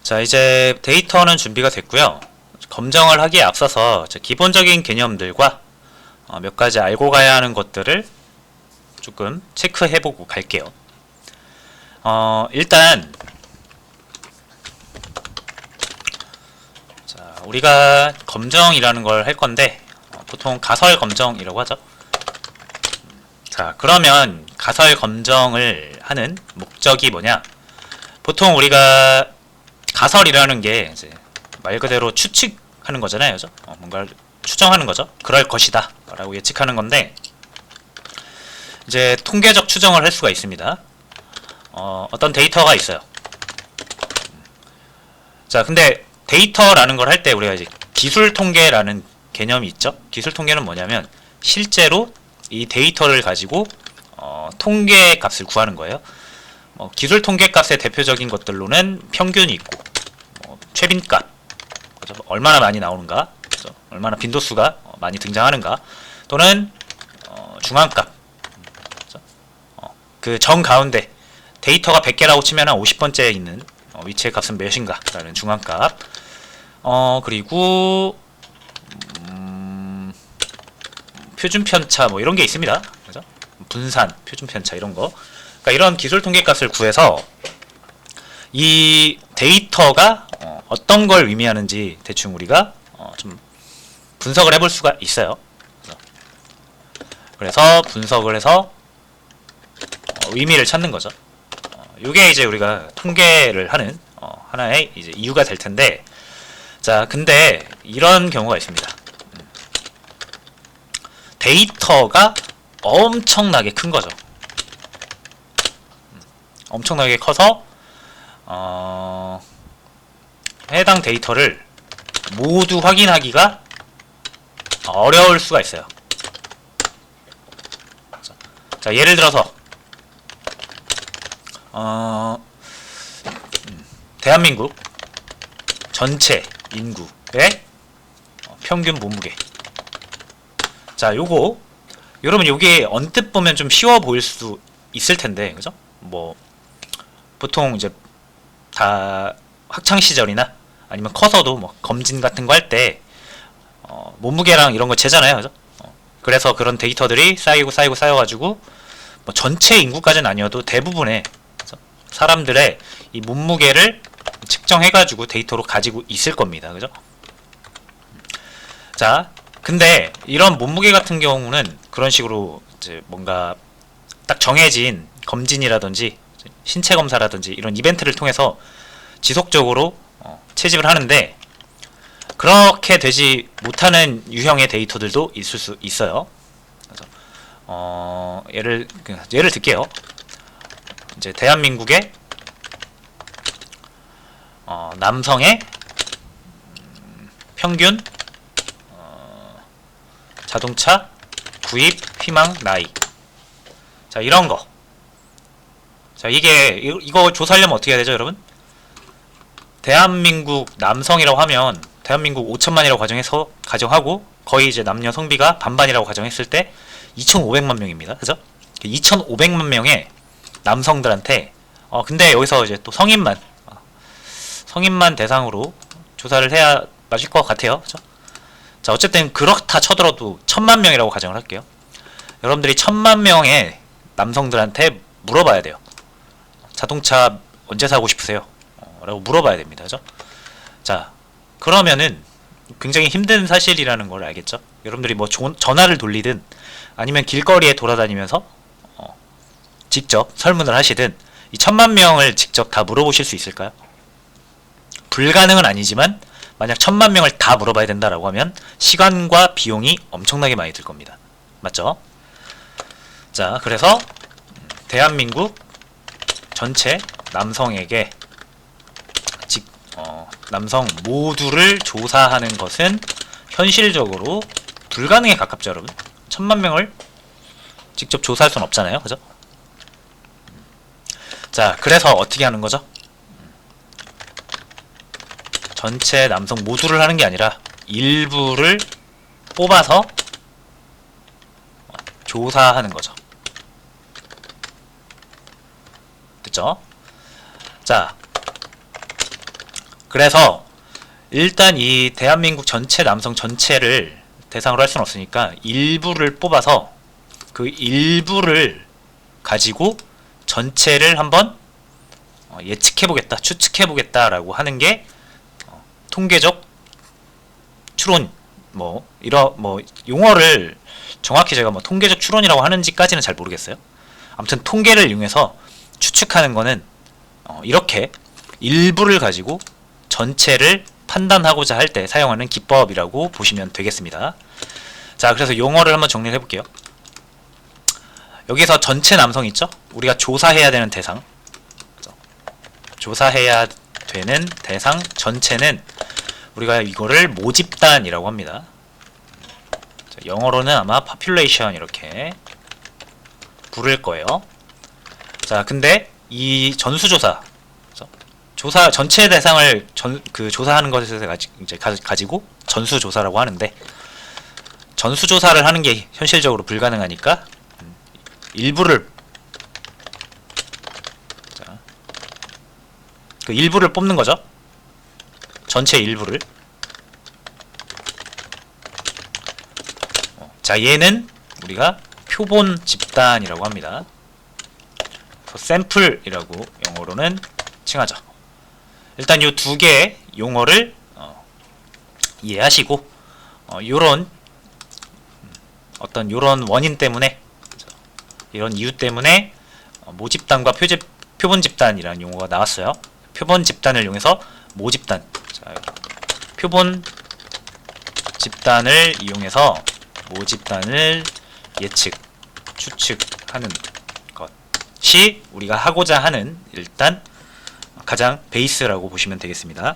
자, 이제 데이터는 준비가 됐고요. 검정을 하기에 앞서서 기본적인 개념들과 몇 가지 알고 가야 하는 것들을 조금 체크해보고 갈게요. 일단 자, 우리가 검정이라는 걸 할 건데 보통 가설 검정이라고 하죠. 자, 그러면 가설 검정을 하는 목적이 뭐냐? 보통 우리가 가설이라는 게 이제 말 그대로 추측하는 거잖아요, 그죠? 뭔가를 추정하는 거죠. 그럴 것이다 라고 예측하는 건데, 이제 통계적 추정을 할 수가 있습니다. 어떤 데이터가 있어요. 자, 근데 데이터라는 걸 할 때 우리가 이제 기술 통계라는 개념이 있죠. 기술 통계는 뭐냐면 실제로 이 데이터를 가지고 통계 값을 구하는 거예요. 기술 통계 값의 대표적인 것들로는 평균이 있고, 최빈값, 그죠? 얼마나 많이 나오는가, 그죠? 얼마나 빈도수가 많이 등장하는가, 또는 중앙값, 그 정 가운데 데이터가 100개라고 치면 한 50번째에 있는 위치의 값은 몇인가 라는 중앙값, 그리고 표준편차 뭐 이런 게 있습니다. 그죠? 분산, 표준편차 이런 거. 그러니까 이런 기술 통계 값을 구해서 이 데이터가 어떤 걸 의미하는지 대충 우리가 좀 분석을 해볼 수가 있어요. 그래서 분석을 해서 의미를 찾는 거죠. 이게 이제 우리가 통계를 하는 하나의 이제 이유가 될 텐데, 자, 근데 이런 경우가 있습니다. 데이터가 엄청나게 큰 거죠. 엄청나게 커서 해당 데이터를 모두 확인하기가 어려울 수가 있어요. 자, 예를 들어서 대한민국 전체 인구의 평균 몸무게. 자, 요거 여러분, 요게 언뜻 보면 좀 쉬워 보일 수 있을 텐데, 그죠? 뭐 보통 이제 다 학창 시절이나 아니면 커서도 뭐 검진 같은 거 할 때 몸무게랑 이런 거 재잖아요, 그죠? 그래서 그런 데이터들이 쌓여가지고 뭐 전체 인구까지는 아니어도 대부분의 사람들의 이 몸무게를 측정해가지고 데이터로 가지고 있을 겁니다, 그죠? 자, 근데 이런 몸무게 같은 경우는 그런 식으로 이제 뭔가 딱 정해진 검진이라든지 신체 검사라든지 이런 이벤트를 통해서 지속적으로 채집을 하는데, 그렇게 되지 못하는 유형의 데이터들도 있을 수 있어요. 그래서 예를 들게요. 이제 대한민국의 남성의 평균 자동차 구입 희망 나이. 자, 이런 거. 자, 이거 조사하려면 어떻게 해야 되죠, 여러분? 대한민국 남성이라고 하면 대한민국 5천만이라고 가정하고 거의 이제 남녀 성비가 반반이라고 가정했을 때 2,500만 명입니다. 그죠? 2,500만 명의 남성들한테 근데 여기서 이제 또 성인만 대상으로 조사를 해야 맞을 것 같아요. 그죠? 자, 어쨌든 그렇다 쳐들어도 1,000만 명이라고 가정을 할게요. 여러분들이 1,000만 명의 남성들한테 물어봐야 돼요. 자동차 언제 사고 싶으세요? 라고 물어봐야 됩니다. 그죠? 자, 그러면은 굉장히 힘든 사실이라는 걸 알겠죠? 여러분들이 뭐 전화를 돌리든 아니면 길거리에 돌아다니면서 직접 설문을 하시든 이 1,000만 명을 직접 다 물어보실 수 있을까요? 불가능은 아니지만 만약 1,000만 명을 다 물어봐야 된다라고 하면 시간과 비용이 엄청나게 많이 들 겁니다. 맞죠? 자, 그래서 대한민국 전체 남성에게 남성 모두를 조사하는 것은 현실적으로 불가능에 가깝죠, 여러분. 1,000만 명을 직접 조사할 수는 없잖아요, 그죠? 자, 그래서 어떻게 하는 거죠? 전체 남성 모두를 하는 게 아니라 일부를 뽑아서 조사하는 거죠. 됐죠? 자, 그래서 일단 이 대한민국 전체 남성 전체를 대상으로 할 수는 없으니까 일부를 뽑아서 그 일부를 가지고 전체를 한번 예측해보겠다, 추측해보겠다라고 하는 게 통계적 추론, 용어를 정확히 제가 통계적 추론이라고 하는지까지는 잘 모르겠어요. 아무튼 통계를 이용해서 추측하는 거는 이렇게 일부를 가지고 전체를 판단하고자 할 때 사용하는 기법이라고 보시면 되겠습니다. 자, 그래서 용어를 한번 정리를 해볼게요. 여기서 전체 남성 있죠? 우리가 조사해야 되는 대상, 조사해야 되는 대상 전체는 우리가 이거를 모집단이라고 합니다. 자, 영어로는 아마 population 이렇게 부를 거예요. 자, 근데 이 전수조사, 조사 전체 대상을 조사하는 것에 가지고 전수조사라고 하는데, 전수조사를 하는 게 현실적으로 불가능하니까 일부를, 그 일부를 뽑는 거죠. 전체 일부를. 자, 얘는 우리가 표본 집단이라고 합니다. 샘플이라고 영어로는 칭하죠. 일단 이 두 개의 용어를 이해하시고 요런 원인 때문에, 이런 이유 때문에 모집단과 표본 집단이라는 용어가 나왔어요. 표본 집단을 이용해서 모집단, 자, 표본 집단을 이용해서 모집단을 예측, 추측하는 것이 우리가 하고자 하는 일단 가장 베이스라고 보시면 되겠습니다.